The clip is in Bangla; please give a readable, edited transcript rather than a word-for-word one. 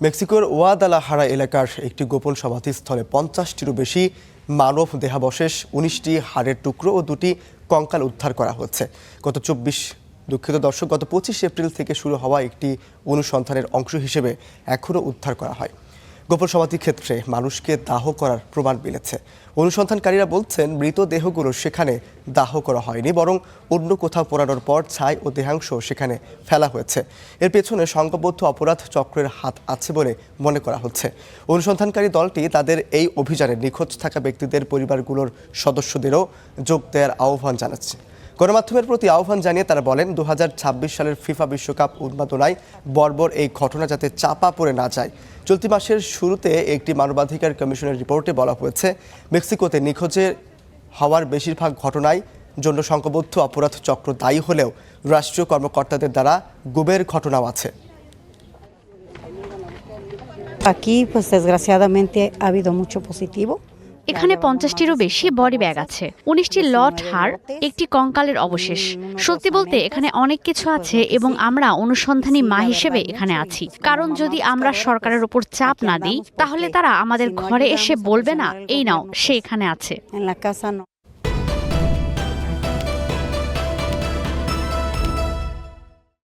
মেক্সিকোর ওয়াদালাহারা এলাকার একটি গোপন সমাধিস্থলে 50টিরও বেশি মানব দেহাবশেষ, 19টি হাড়ের টুকরো ও 2টি কঙ্কাল উদ্ধার করা হচ্ছে। গত 25 এপ্রিল থেকে শুরু হওয়া একটি অনুসন্ধানের অংশ হিসেবে এখনও উদ্ধার করা হয়। গোপন সমাধির ক্ষেত্রে মানুষকে দাহ করার প্রমাণ মিলেছে। অনুসন্ধানকারীরা বলছেন, মৃতদেহগুলো সেখানে দাহ করা হয়নি, বরং অন্য কোথাও পোড়ানোর পর ছাই ও দেহাংশ সেখানে ফেলা হয়েছে। এর পেছনে সংঘবদ্ধ অপরাধ চক্রের হাত আছে বলে মনে করা হচ্ছে। অনুসন্ধানকারী দলটি তাদের এই অভিযানে নিখোঁজ থাকা ব্যক্তিদের পরিবারগুলোর সদস্যদেরও যোগ দেওয়ার আহ্বান জানাচ্ছে। গণমাধ্যমের প্রতি আহ্বান জানিয়ে তারা বলেন, 2026 সালের ফিফা বিশ্বকাপ উন্মাদনায় বর্বর এই ঘটনা যাতে চাপা পড়ে না যায়। চলতি মাসের শুরুতে একটি মানবাধিকার কমিশনের রিপোর্টে বলা হয়েছে, মেক্সিকোতে নিখোঁজের হওয়ার বেশিরভাগ ঘটনায় জন্য সংঘবদ্ধ অপরাধ চক্র দায়ী হলেও রাষ্ট্রীয় কর্মকর্তাদের দ্বারা গুমের ঘটনাও আছে। Aquí, pues desgraciadamente ha habido mucho positivo. এখানে 50টিরও বেশি বডি ব্যাগ আছে, 19টি লট হাড়, একটি কঙ্কালের অবশেষ। সত্যি বলতে এখানে অনেক কিছু আছে এবং আমরা অনুসন্ধানী মা হিসেবে এখানে আছি। কারণ যদি আমরা সরকারের উপর চাপ না দিই, তাহলে তারা আমাদের ঘরে এসে বলবে না, এই নাও, সে এখানে আছে। En la casa no.